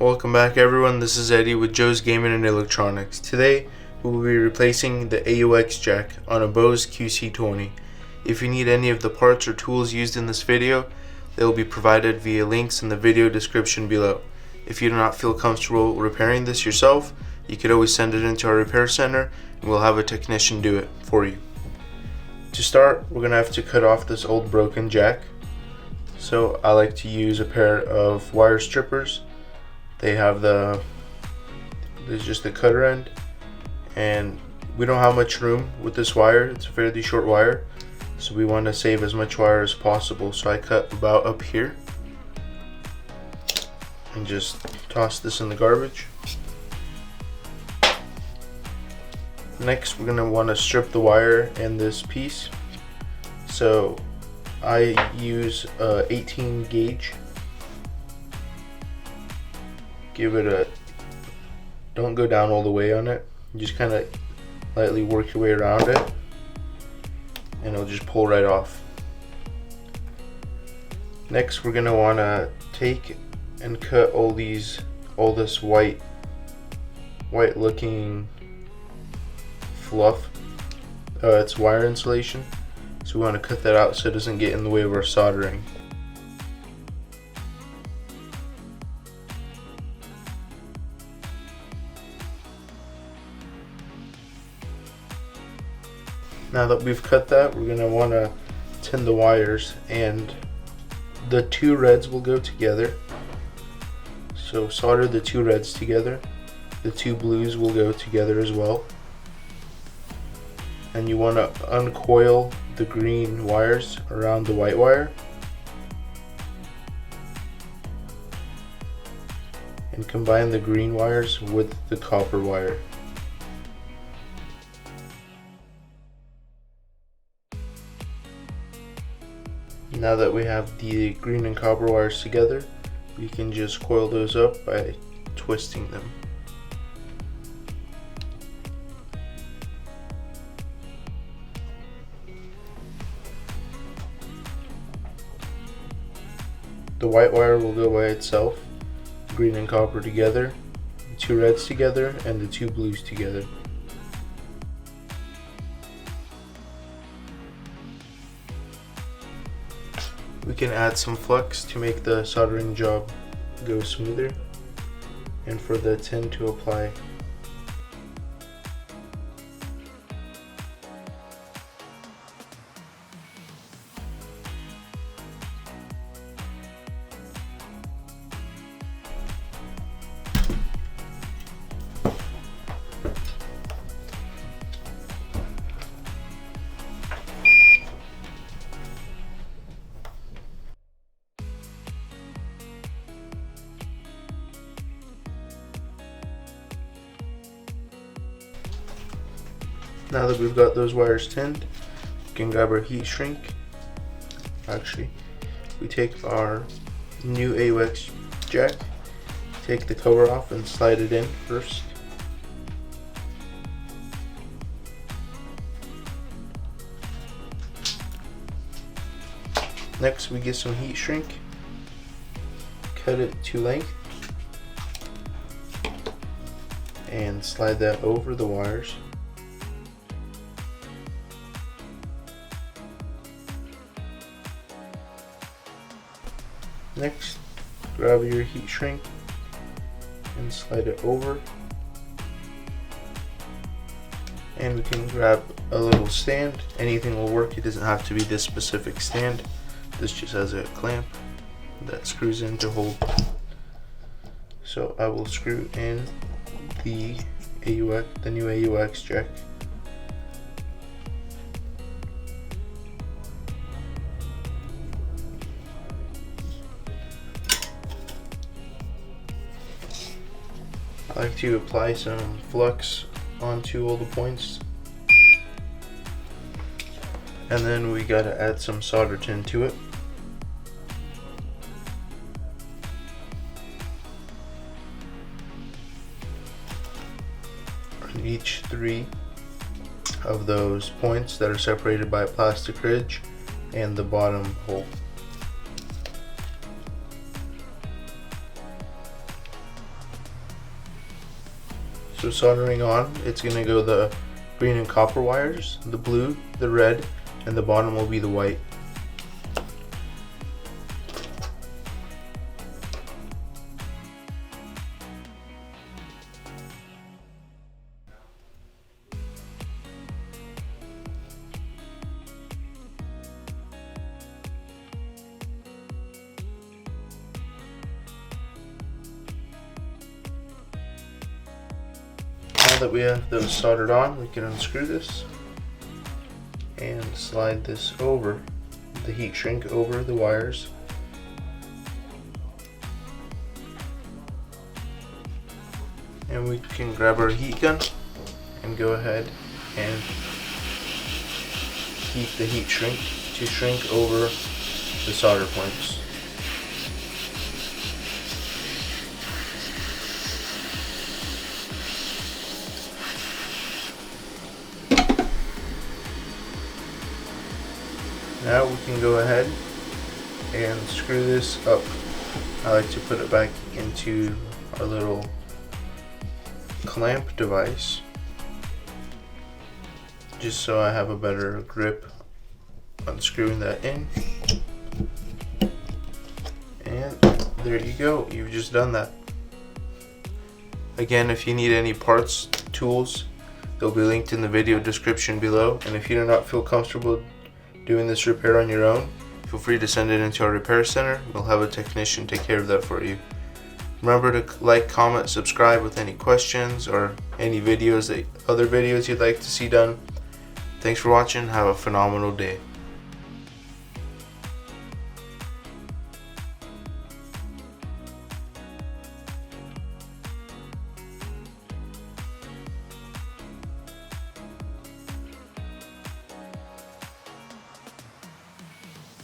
Welcome back everyone, this is Eddie with Joe's Gaming and Electronics. Today we will be replacing the Aux Jack on a Bose QC20. If you need any of the parts or tools used in this video, they will be provided via links in the video description below. If you do not feel comfortable repairing this yourself, you could always send it into our repair center and we'll have a technician do it for you. To start, we're going to have to cut off this old broken jack. So I like to use a pair of wire strippers. They have there's just the cutter end, and we don't have much room with this wire. It's a fairly short wire, so we want to save as much wire as possible. So I cut about up here and just toss this in the garbage. Next, we're going to want to strip the wire in this piece. So I use a 18 gauge. Give it a, don't go down all the way on it, just kind of lightly work your way around it and it'll just pull right off. Next, we're going to want to take and cut all this white looking fluff. It's wire insulation, so we want to cut that out so it doesn't get in the way of our soldering. Now that we've cut that, we're going to want to tin the wires, and the two reds will go together. So solder the two reds together. The two blues will go together as well. And you want to uncoil the green wires around the white wire. And combine the green wires with the copper wire. Now that we have the green and copper wires together, we can just coil those up by twisting them. The white wire will go by itself, green and copper together, the two reds together, and the two blues together. We can add some flux to make the soldering job go smoother and for the tin to apply. Now that we've got those wires tinned, we can grab our heat shrink. Actually, we take our new AUX jack, take the cover off and slide it in first. Next, we get some heat shrink, cut it to length, and slide that over the wires. Next, grab your heat shrink and slide it over, and we can grab a little stand. Anything will work, it doesn't have to be this specific stand. This just has a clamp that screws in to hold. So I will screw in the new AUX jack. I like to apply some flux onto all the points, and then we gotta add some solder tin to it. On each 3 of those points that are separated by a plastic ridge and the bottom hole. So soldering on, it's going to go the green and copper wires, the blue, the red, and the bottom will be the white. Now that we have those soldered on, we can unscrew this and slide this over the heat shrink over the wires. And we can grab our heat gun and go ahead and heat the heat shrink to shrink over the solder points. Now we can go ahead and screw this up. I like to put it back into our little clamp device just so I have a better grip on screwing that in. And there you go, you've just done that. Again, if you need any parts, tools, they'll be linked in the video description below. And if you do not feel comfortable doing this repair on your own, feel free to send it into our repair center. We'll have a technician take care of that for you. Remember to like, comment, subscribe with any questions or any videos, other videos you'd like to see done. Thanks for watching. Have a phenomenal day.